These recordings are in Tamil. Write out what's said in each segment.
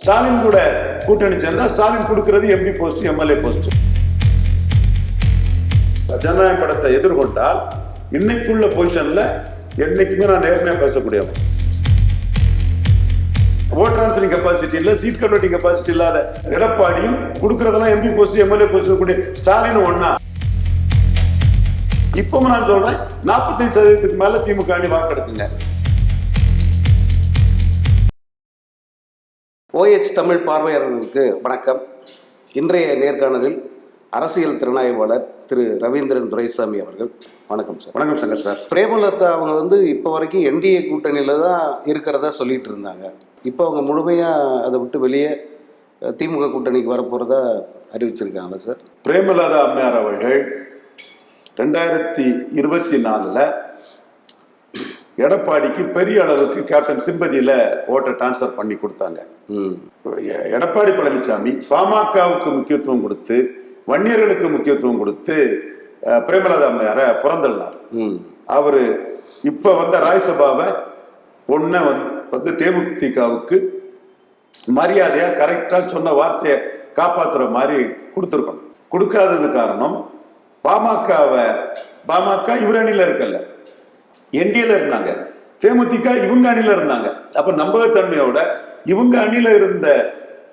ஸ்டாலின் கூட கூட்டணி சேர்ந்தா ஸ்டாலின் கொடுக்கிறது எம்பி போஸ்ட், எம்எல்ஏ போஸ்ட். ஜனநாயக படத்தை எதிர்கொண்டால் இன்னைக்குள்ள பொசிஷன்ல என்னைக்குமே நான் நேர்மையா பேசக்கூடியவன். ஓட் டிரான்ஸ்ஃபரிங் கெப்பாசிட்டி இல்ல, சீட் கன்வெர்ட்டிங் கெப்பாசிட்டி இல்லாத எடப்பாடியும் கொடுக்கறதெல்லாம் எம்பி போஸ்ட், எம்எல்ஏ போஸ்ட் கூடிய ஸ்டாலின் ஒன்னா. இப்பவும் நான் சொல்றேன், 45% மேல திமுக அணி வாக்கெடுக்குங்க. OH தமிழ் பார்வையாளர்களுக்கு வணக்கம். இன்றைய நேர்காணலில் அரசியல் திறனாய்வாளர் திரு ரவீந்திரன் துரைசாமி அவர்கள். வணக்கம் சார். வணக்கம் சங்கர் சார். பிரேமலதா அவங்க இப்போ வரைக்கும் NDA கூட்டணியில் தான் இருக்கிறதா சொல்லிட்டு இருந்தாங்க. இப்போ அவங்க முழுமையாக அதை விட்டு வெளியே திமுக கூட்டணிக்கு வரப்போகிறதா அறிவிச்சிருக்காங்களா சார்? பிரேமலதா அம்மையார் அவர்கள் 2024 எடப்பாடிக்கு பெரிய அளவுக்கு கேப்டன் சிம்பதியில ஓட்டை டிரான்ஸ்பர் பண்ணி கொடுத்தாங்க. எடப்பாடி பழனிசாமி பாமகவுக்கு முக்கியத்துவம் கொடுத்து, வன்னியர்களுக்கு முக்கியத்துவம் கொடுத்து பிரேமலதா அம்மையார புறந்தள்ளார். அவரு இப்ப வந்த ராஜ்யசபாவை வந்து தேமுதிகவுக்கு மரியாதையா கரெக்டா சொன்ன வார்த்தையை காப்பாத்துற மாதிரி கொடுத்துருக்கணும். கொடுக்காதது காரணம் பாமக இவர் அணியில இருக்கல, NDAல இருந்தாங்க. தேமுதிக இவங்க அணியில இருந்தாங்க. அப்ப நம்பகத்தன்மையோட இவங்க அணியில இருந்த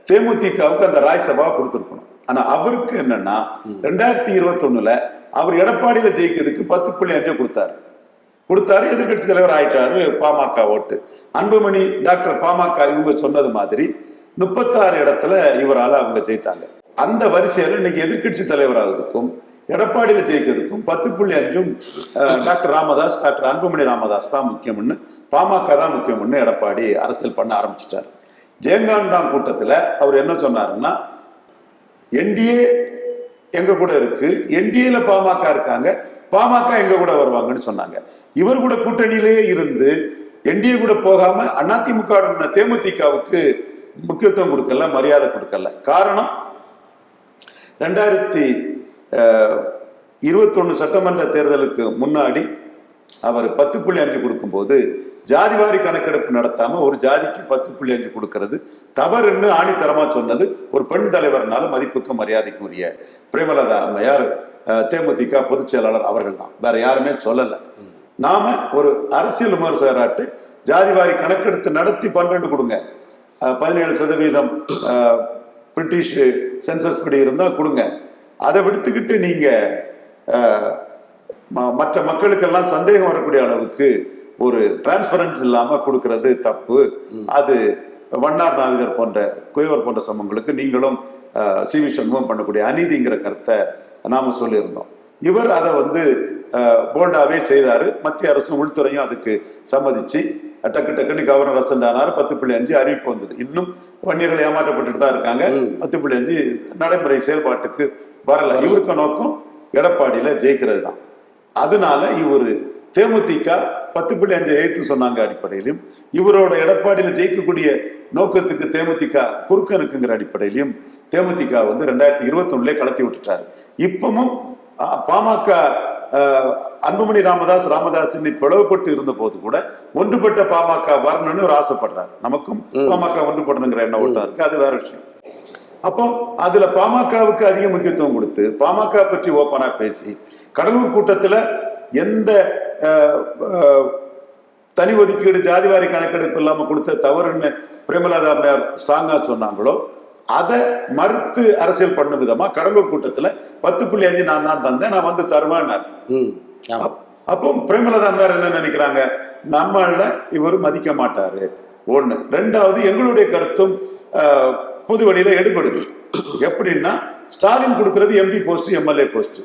தேமுதிகவுக்கு அந்த ராஜ்யசபா கொடுத்துருக்கணும். ஆனா அவருக்கு என்னன்னா 2021 அவர் எடப்பாடியில ஜெயிக்கிறதுக்கு 10.5 கொடுத்தாரு. எதிர்கட்சி தலைவர் ஆயிட்டாரு. பாமக ஓட்டு அன்புமணி டாக்டர் பாமக இவங்க சொன்னது மாதிரி 36 இடத்துல இவரால் அவங்க ஜெயித்தாங்க. அந்த வரிசையில இன்னைக்கு எதிர்கட்சி தலைவராகிறதுக்கும் எடப்பாடியில ஜெயிக்கிறதுக்கும் 10.5 டாக்டர் ராமதாஸ், டாக்டர் அன்புமணி ராமதாஸ் தான் முக்கியம்னு, பாமக தான் முக்கியம்னு எடப்பாடி அரசியல் பண்ண ஆரம்பிச்சிட்டார். ஜெயங்காண்டாம் கூட்டத்துல அவர் என்ன சொன்னாருன்னா, NDA எங்க கூட இருக்கு, NDAல பாமக இருக்காங்க, பாமக எங்க கூட வருவாங்கன்னு சொன்னாங்க. இவர் கூட கூட்டணியிலேயே இருந்து NDA கூட போகாம அதிமுக தேமுதிகவுக்கு முக்கியத்துவம் கொடுக்கல, மரியாதை கொடுக்கல. காரணம் 2021 சட்டமன்ற தேர்தலுக்கு முன்னாடி அவர் 10.5 கொடுக்கும்போது ஜாதிவாரி கணக்கெடுப்பு நடத்தாம ஒரு ஜாதிக்கு 10.5 கொடுக்கிறது தவறுன்னு ஆணித்தரமா சொன்னது ஒரு பெண் தலைவர்னால மதிப்புக்கும் மரியாதைக்கும் உரிய பிரேமலதா அம்மையார், தேமுதிக பொதுச் செயலாளர் அவர்கள் தான், வேற யாருமே சொல்லல. நாம ஒரு அரசியல் விமர்சகராட்டு ஜாதிவாரி கணக்கெடுத்து நடத்தி 12 கொடுங்க, 17% பிரிட்டிஷ் சென்சஸ் படி இருந்தா கொடுங்க, அதை விடுத்துக்கிட்டு நீங்க மற்ற மக்களுக்கெல்லாம் சந்தேகம் வரக்கூடிய அளவுக்கு ஒரு டிரான்ஸ்பரன்ஸ் இல்லாம கொடுக்கறது தப்பு. அது வண்ணார் நாவிதர் போன்ற குயவர் போன்ற சமங்களுக்கு நீங்களும் CV சண்முகம் பண்ணக்கூடிய அநீதிங்கிற கருத்தை நாம சொல்லியிருந்தோம். இவர் அதை போல்டாவே செய்தாரு. மத்திய அரசும் உள்துறையும் அதுக்கு சம்மதிச்சு டக்குன்னு கவர்னர் அசண்ட் ஆனார். 10.5 அறிவிப்பு வந்தது. இன்னும் வன்னியர்கள் ஏமாற்றப்பட்டு தான் இருக்காங்க. 10.5 நடைமுறை செயல்பாட்டுக்கு வரல. இவருக்கு நோக்கம் எடப்பாடியில ஜெயிக்கிறது தான். அதனால இவரு தேமுதிக 10.5 எழுத்து சொன்னாங்க அடிப்படையிலும், இவரோட எடப்பாடியில ஜெயிக்கக்கூடிய நோக்கத்துக்கு தேமுதிக குறுக்க இருக்குங்கிற அடிப்படையிலும் தேமுதிக 2021 கலத்தி விட்டுட்டாரு. இப்பவும் பாமக அன்புமணி ராமதாஸ் பிளவுபட்டு இருந்த போது கூட ஒன்றுபட்ட பாமக வரணும்னு ஒரு ஆசைப்படுறாரு. நமக்கும் பாமக ஒன்றுபடணுங்கிற எண்ணம் ஓட்டம் இருக்கு, அது வேற விஷயம். அப்போ அதுல பாமகவுக்கு அதிக முக்கியத்துவம் கொடுத்து பாமக பற்றி ஓப்பனா பேசி கடலூர் கூட்டத்துல எந்த தனி ஒதுக்கீடு ஜாதிவாரி கணக்கெடுப்பு இல்லாம கொடுத்த தவறுன்னு பிரேமலதா அம்மையார் ஸ்ட்ராங்கா சொன்னாங்களோ அதை மறுத்து அரசியல் பண்ணும் விதமா கடலூர் கூட்டத்துல 10.5 நான் தான் தந்தேன், நான் தருவேன்னார். அப்போ பிரேமலதா அம்மையார் என்ன நினைக்கிறாங்க, நம்மள இவர் மதிக்க மாட்டாரு. ஒண்ணு. ரெண்டாவது, எங்களுடைய கருத்தும் பொது வழியில எடுபடுது. எப்படின்னா, ஸ்டாலின் கொடுக்கிறது MP post, MLA post.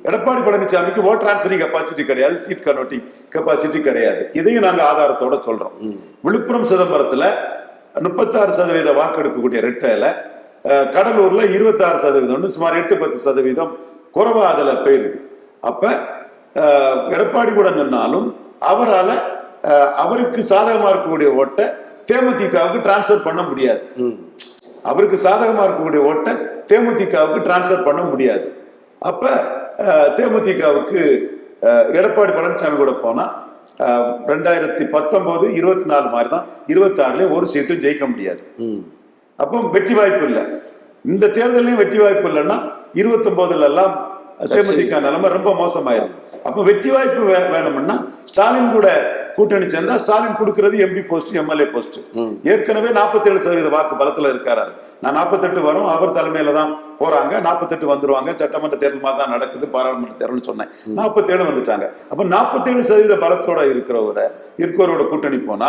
Edappadi பழனிசாமிக்கு ஓட் டிரான்ஸ்பரிங் கெப்பாசிட்டி கிடையாது, சீட் கன்வெர்ட்டிங் கெப்பாசிட்டி கிடையாது. இதையும் நாங்க ஆதாரத்தோட சொல்றோம். விழுப்புரம் சிதம்பரத்துல 36% வாக்கெடுக்கக்கூடிய ரெட்டையில, கடலூர்ல 26%, சுமார் 8-10% குறைவா அதுல போயிருக்கு. அப்ப எடப்பாடி கூட நின்னாலும் அவரால் அவருக்கு சாதகமா இருக்கக்கூடிய ஓட்டை தேமுதிகவுக்கு டிரான்ஸ்பர் பண்ண முடியாது. அவருக்கு சாதகமா இருக்கக்கூடிய ஓட்டை தேமுதிகவுக்கு டிரான்ஸ்பர் பண்ண முடியாது. அப்ப தேமுதிகவுக்கு எடப்பாடி பழனிசாமி கூட போனா 2019, 24 மாதிரி தான், 26 ஒரு சீட்டும் ஜெயிக்க முடியாது. அப்போ வெற்றி வாய்ப்பு இல்லை. இந்த தேர்தலையும் வெற்றி வாய்ப்பு இல்லைன்னா 29 எல்லாம் தேமுதிக நிலைமை ரொம்ப மோசமாயிரும். அப்போ வெற்றி வாய்ப்பு வேணும்னா ஸ்டாலின் கூட கூட்டணி சேர்ந்தா ஸ்டாலின் கொடுக்கிறது எம்பி போஸ்ட், எம்எல்ஏ போஸ்ட். ஏற்கனவே 47% வாக்கு பலத்துல இருக்காரு. நான் 48 வரும், அவர் தலைமையில தான் போறாங்க. 48 வந்துருவாங்க. சட்டமன்ற தேர்தல் மாதிரி தான் நடக்குது, பாராளுமன்ற தேர்தல் சொன்னேன். 47 வந்துட்டாங்க. அப்ப 47% பலத்தோட இருக்கிறவரோட கூட்டணி போனா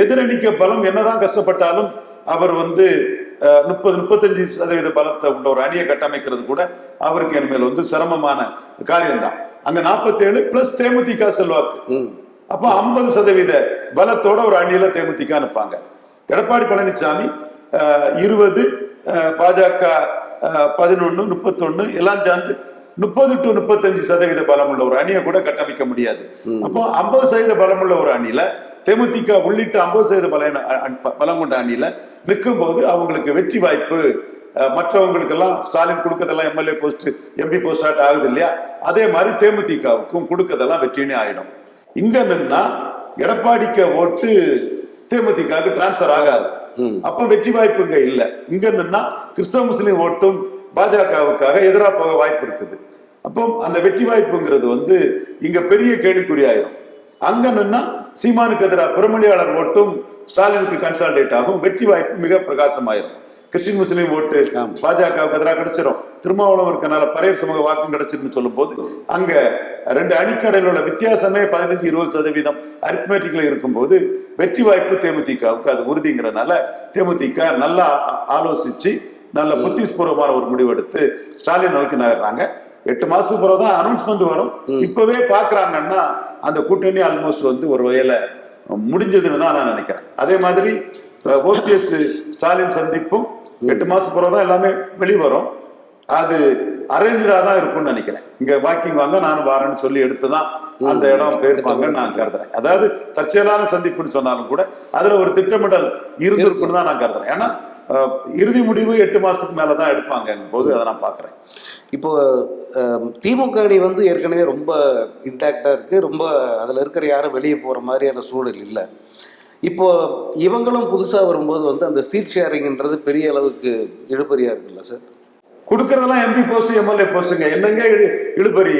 எதிரணிக்க பலம் என்னதான் கஷ்டப்பட்டாலும் அவர் 30-35% பலத்தை உள்ள ஒரு அணியை கட்டமைக்கிறது கூட அவருக்கு என்மேல் சிரமமான காரியம்தான். அங்க 47 பிளஸ் தேமுதிக செல்வாக்கு. அப்ப 50% பலத்தோட ஒரு அணியில தேமுதிக அனுப்பாங்க. எடப்பாடி பழனிசாமி 20, பாஜக 11, 31 எல்லாம் சேர்ந்து 30 to 35% பலம் உள்ள ஒரு அணியை கூட கட்டமைக்க முடியாது. அப்போ 50% பலம் உள்ள ஒரு அணியில தேமுதிக உள்ளிட்ட 50% பலம் கொண்ட அணியில நிற்கும் போது அவங்களுக்கு வெற்றி வாய்ப்பு மற்றவங்களுக்கு எல்லாம் ஸ்டாலின் கொடுக்கறதெல்லாம் எம்எல்ஏ போஸ்ட், எம்பி போஸ்ட் ஆகுது இல்லையா? அதே மாதிரி தேமுதிகவுக்கும் கொடுக்கறதெல்லாம் வெற்றினே ஆயிடும். இங்க நின்னா எடப்பாடிக்கு ஓட்டு தேமுதிக டிரான்ஸ்பர் ஆகாது. அப்ப வெற்றி வாய்ப்பு இங்க இல்ல. இங்க நின்னா கிறிஸ்தவ முஸ்லிம் ஓட்டும் பாஜகவுக்காக எதிராக போக வாய்ப்பு இருக்குது. அப்போ அந்த வெற்றி வாய்ப்புங்கிறது இங்க பெரிய கேள்விக்குறி ஆயிரும். அங்க நின்னா சீமானுக்கு எதிராக புறமொழியாளர் ஓட்டும் ஸ்டாலினுக்கு கன்சால்டேட் ஆகும். வெற்றி வாய்ப்பு மிக பிரகாசமாயிரும். கிறிஸ்டின் முஸ்லீம் ஓட்டு பாஜகவுக்கு எதிராக கிடைச்சிடும். திருமாவளவன் இருக்கனால பரையர் சமூக வாக்கு கிடைச்சிருன்னு சொல்லும் போது அங்க 2 அணிக்கடையில் உள்ள வித்தியாசமே 15-20% அரித்மேட்டிக்ல இருக்கும் போது வெற்றி வாய்ப்பு தேமுதிகவுக்கு அது உறுதிங்கிறனால தேமுதிக நல்லா ஆலோசிச்சு நல்ல புத்திஸ்பூர்வமான ஒரு முடிவெடுத்து ஸ்டாலின் நோக்கி நகர்றாங்க. 8 மாசத்துக்கு பிறகு தான் அனௌன்ஸ்மெண்ட் வரும். இப்பவே பாக்குறாங்கன்னா அந்த கூட்டணி ஆல்மோஸ்ட் ஒரு வகையில முடிஞ்சதுன்னு தான் நான் நினைக்கிறேன். அதே மாதிரி ஓபிஎஸ் ஸ்டாலின் சந்திப்பும் 8 மாசம் பிறகுதான் எல்லாமே வெளிவரும். அது அரேஞ்சா தான் இருக்கும்னு நினைக்கிறேன். இங்க வாக்கிங் வாங்க நானும் வாரேன்னு சொல்லி எடுத்துதான் அந்த இடம் போயிருப்பாங்கன்னு நான் கருதுறேன். அதாவது தற்செயலான சந்திப்புன்னு சொன்னாலும் கூட அதுல ஒரு திட்டமிடல் இருந்திருக்குன்னு தான் நான் கருதுறேன். ஏன்னா இறுதி முடிவு 8 மாசத்துக்கு மேலதான் எடுப்பாங்க போது அதை நான் பாக்குறேன். இப்போ திமுக அணி ஏற்கனவே ரொம்ப இன்டாக்டா இருக்கு. ரொம்ப அதுல இருக்கிற யாரும் வெளியே போற மாதிரியான சூழல் இல்லை. இப்போ இவங்களும் புதுசா வரும்போது அந்த சீட் ஷேரிங்ன்றது பெரிய அளவுக்கு இழுபறியா இருக்குல்ல சார்? கொடுக்கறதெல்லாம் எம்பி போஸ்ட், எம்எல்ஏ போஸ்ட்டுங்க. என்னங்க இழுபறி?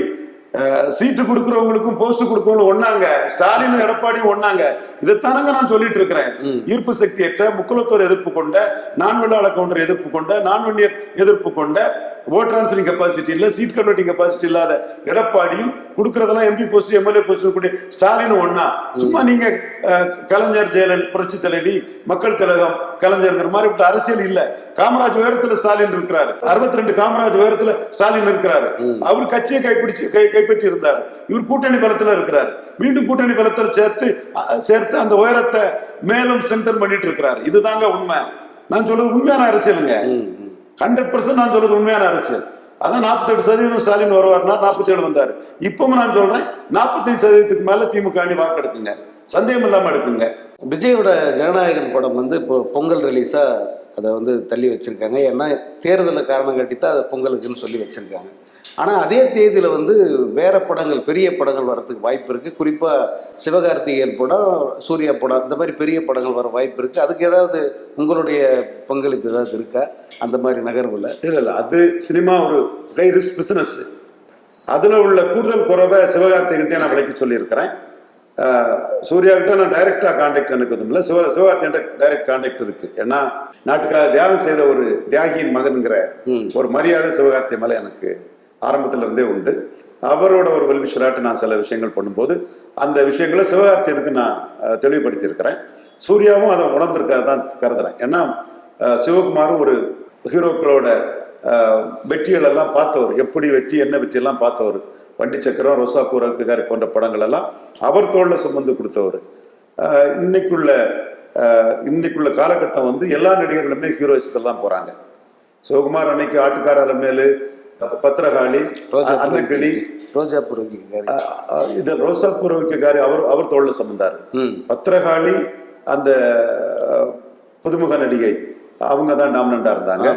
சீட்டு கொடுக்குறவங்களுக்கும் போஸ்ட் கொடுக்கறவங்களும் ஒண்ணாங்க. ஸ்டாலின் எடப்பாடியும் ஒண்ணாங்க. இதைத்தானங்க நான் சொல்லிட்டு இருக்கிறேன். ஈர்ப்பு சக்தி ஏற்ற, முக்குலத்தோர் எதிர்ப்பு கொண்ட, நான் வெள்ளாள கவுண்டர் எதிர்ப்பு கொண்ட, நான் வன்னியர் எதிர்ப்பு கொண்ட, ஓட் டிரான்ஸ்ஃபரிங் கெப்பாசிட்டி இல்ல, சீட் கன்வெர்ட்டிங் கெப்பாசிட்டி இல்லாத எடப்பாடியும் கொடுக்கறதெல்லாம் எம்பி போஸ்ட், எம்எல்ஏ போஸ்ட் கூடிய ஸ்டாலினும் ஒண்ணா. சும்மா நீங்க கலைஞர், ஜெயலலிதா, புரட்சி தலைவி, மக்கள் திலகம், கலைஞர் மாதிரி அரசியல் இல்ல. காமராஜ் உயரத்துல ஸ்டாலின் இருக்கிறாரு. 62 காமராஜ் உயரத்துல ஸ்டாலின் இருக்கிறாரு. அவர் கட்சியை கைப்பற்றி இருந்தார். இவர் கூட்டணி பலத்துல இருக்கிறார். மீண்டும் கூட்டணி பலத்துல சேர்த்து அந்த உயரத்தை மேலும் ஸ்ட்ரெங்தன் பண்ணிட்டு இருக்கிறார். இதுதாங்க உண்மை. நான் சொல்றது உண்மையான அரசியலுங்க. 100% நான் சொல்றது உண்மையான அரசியல். அதான் 48% ஸ்டாலின் வருவார்னா 47 வந்தாரு. இப்பவும் நான் சொல்றேன் 45% மேல திமுக அணி வாக்கெடுக்குங்க. சந்தேகம் இல்லாம எடுக்குங்க. விஜயோட ஜனநாயகன் படம் இப்போ பொங்கல் ரிலீஸா அதை தள்ளி வச்சிருக்காங்க. ஏன்னா தேர்தலை காரணம் கட்டித்தான் அதை பொங்கலுக்குன்னு சொல்லி வச்சிருக்காங்க. ஆனால் அதே தேதியில் வேற படங்கள், பெரிய படங்கள் வரதுக்கு வாய்ப்பு இருக்குது. குறிப்பாக சிவகார்த்திகேயன் படம், சூர்யா படம், இந்த மாதிரி பெரிய படங்கள் வர வாய்ப்பு இருக்குது. அதுக்கு ஏதாவது உங்களுடைய பங்களிப்பு ஏதாவது இருக்கா அந்த மாதிரி நகர்வில்? இல்லை, அது சினிமா ஒரு ஹை ரிஸ்க் பிஸ்னஸ். அதில் உள்ள கூடுதல் குறைவை சிவகார்த்திகிட்டே நான் விலைக்கு சொல்லியிருக்கிறேன். சூர்யா கிட்ட நான் டைரக்டா கான்டாக்ட் எனக்கு இல்லை, சிவகார்த்திகிட்ட டைரக்ட் கான்டாக்ட் இருக்கு. ஏன்னா நாட்டுக்காக தியாகம் செய்த ஒரு தியாகியின் மகன்கிற ஒரு மரியாதை சிவகார்த்தி மேலே எனக்கு ஆரம்பத்துல இருந்தே உண்டு. அவரோட ஒரு வெல்விஷராட்டு நான் சில விஷயங்கள் பண்ணும்போது அந்த விஷயங்களை சிவகார்த்தியனுக்கு நான் தெளிவுபடுத்தியிருக்கிறேன். சூர்யாவும் அதை உணர்ந்திருக்காது தான் கருதுறேன். ஏன்னா சிவகுமாரும் ஒரு ஹீரோக்களோட வெற்றிகள் எல்லாம் பார்த்தவர், எப்படி வெற்றி என்ன வெற்றி எல்லாம் பார்த்தவர். வண்டி சக்கரம், ரோசா பூரக்காரி போன்ற படங்கள் எல்லாம் அவர் தோல்ல சுமந்து கொடுத்தவர். இன்னைக்குள்ள காலகட்டம் எல்லா நடிகர்களுமே ஹீரோயிஸ்க்கெல்லாம் போறாங்க. சிவகுமார் அன்னைக்கு ஆட்டுக்கார மேலு, பத்திரகாளி, அன்னக்கிளி, ரோஜாப்பூர் இது ரோசாப்பூர் வைக்காரி அவர் தோல்ல சுமந்தாரு. பத்திரகாளி அந்த புதுமுக நடிகை அவங்க தான் டாமினண்டா இருந்தாங்க.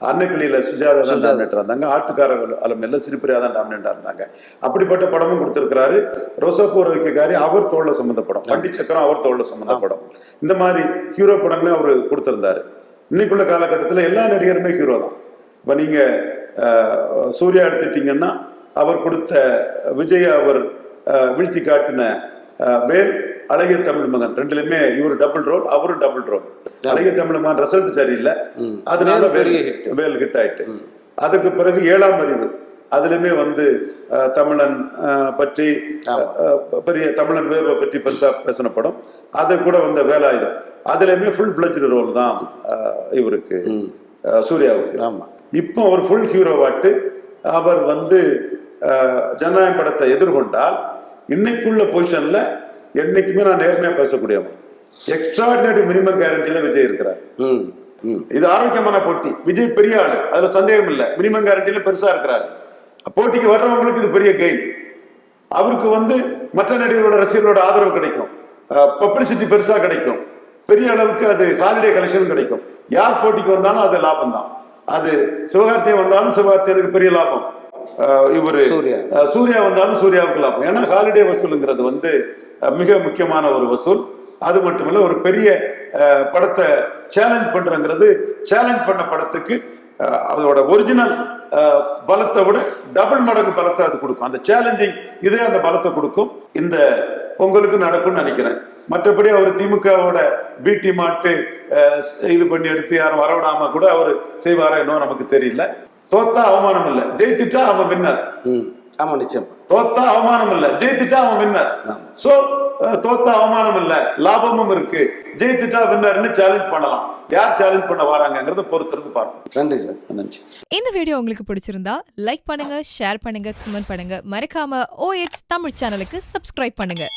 அன்னக்கிளியில சுஜாதா தான் டாமினேட்டா இருந்தாங்க. ஆட்டுக்கார அலமேல சிரிப்பிரியா தான் டாமினண்டா இருந்தாங்க. அப்படிப்பட்ட படமும் கொடுத்திருக்கிறாரு. ரோசாப்பூர் வைக்காரி அவர் தோல்ல சுமந்த படம், வண்டி சக்கரம் அவர் தோல்ல சுமந்த படம். இந்த மாதிரி ஹீரோ படங்களையும் அவரு கொடுத்திருந்தாரு. இன்னைக்குள்ள காலகட்டத்தில் எல்லா நடிகருமே ஹீரோ தான். இப்போ நீங்க சூர்யா எடுத்துட்டீங்கன்னா அவர் கொடுத்த விஜய் அவர் வீழ்த்தி காட்டின வேல், அழகிய தமிழ் மகன் ரெண்டுலயுமே இவர் டபுள் ரோல், அவரும் டபுள் ரோல். அழகிய தமிழ் மகன் ரிசல்ட் சரியில்லை, அதனால வேல் ஹிட் ஆயிட்டு. அதுக்கு பிறகு 7ஆம் அறிவு, அதுலயுமே வந்து தமிழன் பற்றி பெரிய தமிழன் வேர்வை பற்றி பெருசா பேசின படம். அது கூட வந்த வேலாயுதம், அதுலயுமே ஃபுல் பிளட்ஜ் ரோல் தான் இவருக்கு, சூர்யாவுக்கு. ஆமா, இப்போ அவர் ஃபுல் ஹீரோவாட்டு அவர் வந்து ஜனநாயகம் படத்தை எதிர்கொண்டால் இன்னைக்குள்ள பொசிஷன்ல என்னைக்குமே நான் நேர்மையா பேசக்கூடியவன். எக்ஸ்ட்ராடினரி மினிமம் கேரண்டியில விஜய் இருக்கிறார். இது ஆரோக்கியமான போட்டி. விஜய் பெரிய ஆளு, அதுல சந்தேகம் இல்லை. மினிமம் கேரண்டியில பெருசா இருக்கிறாரு. போட்டிக்கு வர்றவங்களுக்கு இது பெரிய கெயின். அவருக்கு வந்து மற்ற நடிகர்களோட ரசிகர்களோட ஆதரவு கிடைக்கும், பப்ளிசிட்டி பெருசா கிடைக்கும், பெரிய அளவுக்கு அது ஹாலிடே கலெக்ஷன் கிடைக்கும். யார் போட்டிக்கு வந்தாலும் அது லாபம் தான். அது சிவகார்த்திகேயன் வந்தாலும் சிவகார்த்திகேயனுக்கு பெரிய லாபம், இவரு சூர்யா வந்தாலும் சூர்யாவுக்கு லாபம். ஏன்னா ஹாலிடே வசூலுங்கிறது வந்து மிக முக்கியமான ஒரு வசூல். அது மட்டுமல்ல, ஒரு பெரிய படத்தை சேலஞ்ச் பண்றங்கிறது, சேலஞ்ச் பண்ண படத்துக்கு அதோட ஒரிஜினல் பலத்தை விட டபுள் மடங்கு பலத்தை அது கொடுக்கும். அந்த சேலஞ்சிங் இதே அந்த பலத்தை கொடுக்கும். இந்த பொங்கலுக்கு நடக்கும்னு நினைக்கிறேன். மற்றபடி அவர் திமுகவோட பிடி மாட்டு இது பண்ணி எடுத்து யாரும் வரவிடாம கூட அவர் செய்வாரா இன்னும் நமக்கு தெரியல. தோத்தா அவமானம் இல்லை, ஜெயித்துட்டா அவன் வின்னர். ஆமா, நிச்சயம். தோத்தா அவமானம் இல்லை, ஜெயித்துட்டா அவன் வின்னர். சோ தோத்தா அவமானம் இல்ல, லாபமும் இருக்கு. ஜெயித்துட்டா வின்னர்னு சேலஞ்ச் பண்ணலாம். யார் சேலஞ்ச் பண்ண வராங்கிறத பொறுத்திருந்து பார்ப்போம். நன்றி சார். நன்றி. இந்த வீடியோ உங்களுக்கு பிடிச்சிருந்தா லைக் பண்ணுங்க, ஷேர் பண்ணுங்க, கமெண்ட் பண்ணுங்க. மறக்காம OH தமிழ் சேனலுக்கு சப்ஸ்கிரைப் பண்ணுங்க.